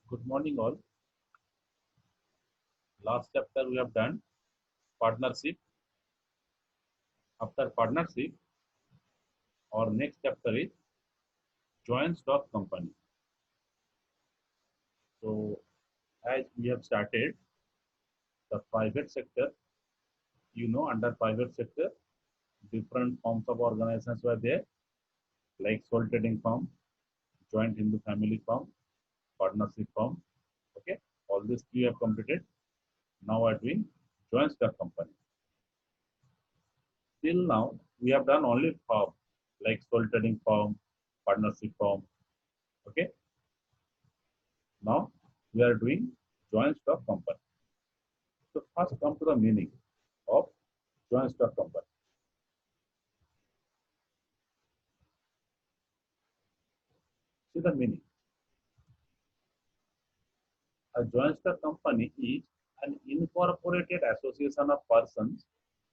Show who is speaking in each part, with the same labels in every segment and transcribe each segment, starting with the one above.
Speaker 1: Good morning, all. Last chapter we have done partnership. After partnership, our next chapter is joint stock company. So, as we have started the private sector, under private sector, different forms of organizations were there, like sole trading firm, joint Hindu family firm, partnership firm. Okay, all these three have completed. Now we are doing joint stock company. Till now, we have done only firm, like sole trading firm, partnership firm. Okay. Now we are doing joint stock company. So first come to the meaning of joint stock company. See the meaning. A joint stock company is an incorporated association of persons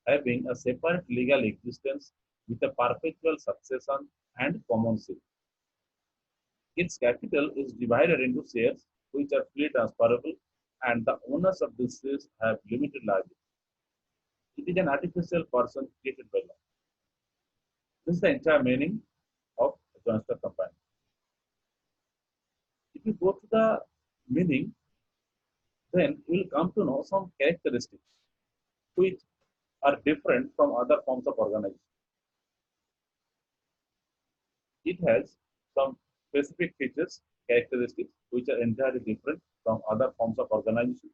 Speaker 1: having a separate legal existence with a perpetual succession and common seal. Its capital is divided into shares which are freely transferable and the owners of these shares have limited liability. It is an artificial person created by law. This is the entire meaning of a joint stock company. If you go to the meaning, then you will come to know some characteristics which are different from other forms of organization. It has some specific features, characteristics which are entirely different from other forms of organization,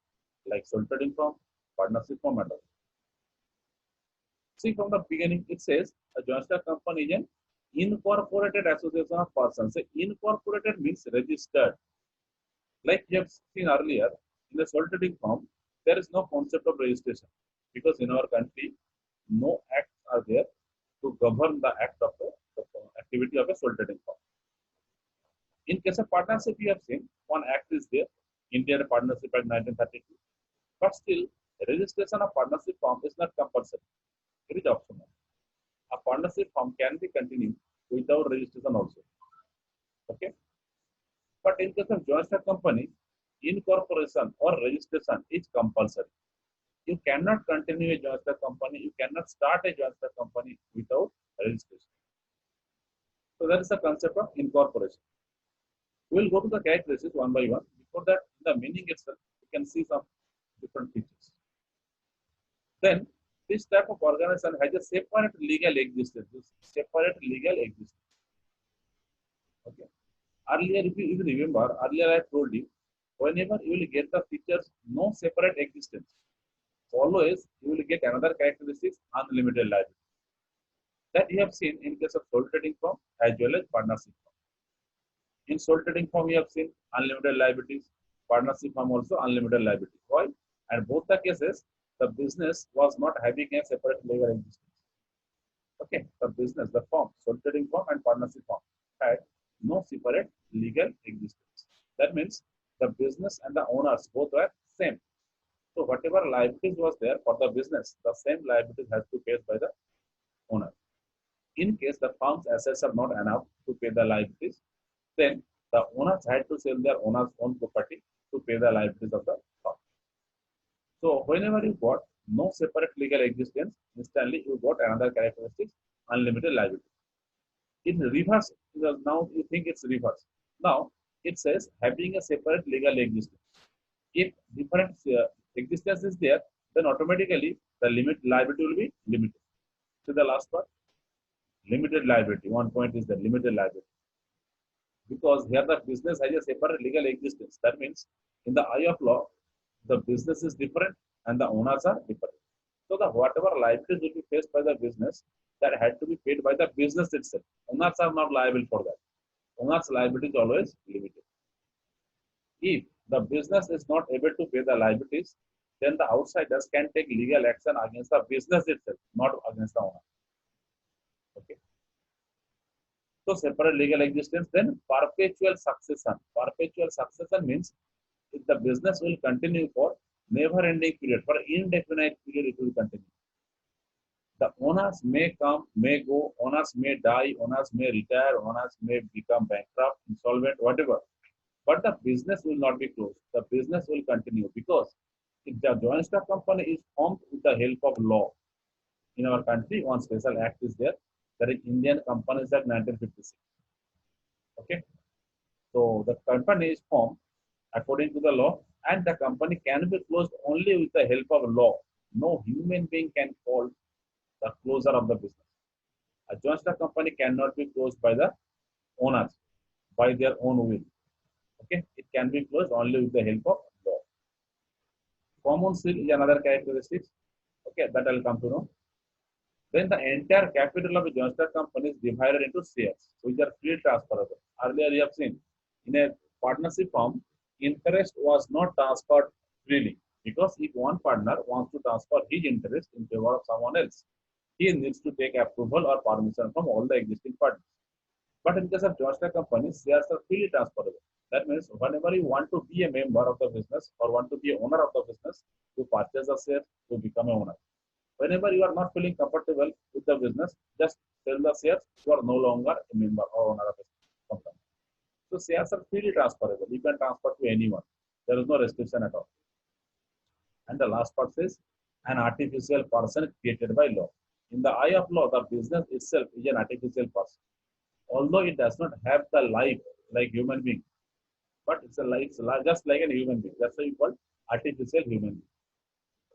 Speaker 1: like sole trading firm, partnership firm, and others. See, from the beginning, it says a joint stock company is an incorporated association of persons. So, incorporated means registered. Like we have seen earlier, in the sole trading firm, there is no concept of registration because in our country, no acts are there to govern the act of the activity of a sole trading firm. In case of partnership, we have seen one act is there, Indian Partnership Act 1932, but still, registration of partnership firm is not compulsory. It is optional. A partnership firm can be continued without registration also. Okay. But in case of joint stock company, incorporation or registration is compulsory. You cannot continue a joint stock company, you cannot start a joint stock company without registration. So that is the concept of incorporation. We will go to the characteristics one by one. Before that, in the meaning itself, you can see some different features. Then, this type of organization has a separate legal existence. Separate legal existence. Okay. Earlier, if you remember, earlier I told you, whenever you will get the features no separate existence, always you will get another characteristics, unlimited liability. That you have seen in case of sole trading firm as well as partnership firm. In sole trading firm, we have seen unlimited liabilities, partnership firm also unlimited liability. Why? And both the cases, the business was not having a separate legal existence. Okay, the business, the firm, sole trading firm and partnership firm had no separate legal existence. That means the business and the owners both were same. So whatever liabilities was there for the business, the same liabilities has to be paid by the owner. In case the firm's assets are not enough to pay the liabilities, then the owners had to sell their owner's own property to pay the liabilities of the firm. So whenever you got no separate legal existence, instantly you got another characteristic, unlimited liability. In reverse, now you think it's reverse. Now it says having a separate legal existence. If different existence is there, then automatically the limit liability will be limited. So the last part, limited liability. One point is the limited liability. Because here the business has a separate legal existence. That means in the eye of law, the business is different and the owners are different. So the whatever liabilities will be faced by the business, that had to be paid by the business itself. Owners are not liable for that. Owners' liability is always limited. If the business is not able to pay the liabilities, then the outsiders can take legal action against the business itself, not against the owner. Okay. So separate legal existence, then perpetual succession. Perpetual succession means if the business will continue for never-ending period, for indefinite period, it will continue. The owners may come, may go, owners may die, owners may retire, owners may become bankrupt, insolvent, whatever. but the business will not be closed. The business will continue because if the joint stock company is formed with the help of law in our country, one special act is there. That is Indian Companies Act 1956. Okay, so the company is formed according to the law, and the company can be closed only with the help of law. No human being can call the closure of the business. A joint stock company cannot be closed by the owners by their own will. Okay, it can be closed only with the help of law. Common seal is another characteristic. Okay, that I'll come to know. Then the entire capital of a joint stock company is divided into shares, which are free transferable. Earlier, you have seen in a partnership firm, interest was not transferred freely because if one partner wants to transfer his interest in favor of someone else, he needs to take approval or permission from all the existing partners. But in case of joint stock companies, shares are freely transferable. That means whenever you want to be a member of the business or want to be a owner of the business, to purchase the shares to become a owner. Whenever you are not feeling comfortable with the business, just sell the shares. You are no longer a member or owner of a company. So shares are freely transferable. You can transfer to anyone. There is no restriction at all. And the last part says an artificial person created by law. In the eye of law, the business itself is an artificial person. Although it does not have the life like human being, but it's a life just like a human being. That's why you call artificial human being.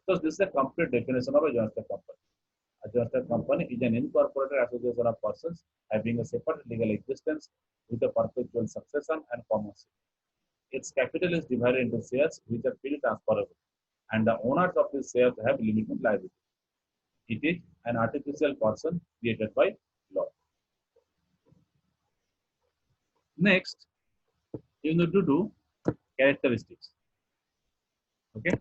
Speaker 1: So this is a complete definition of a joint stock company. A joint stock company is an incorporated association of persons having a separate legal existence with a perpetual succession and common share. Its capital is divided into shares which are freely transferable, and the owners of these shares have limited liability. It is an artificial person created by law. Next, you need to do characteristics. Okay.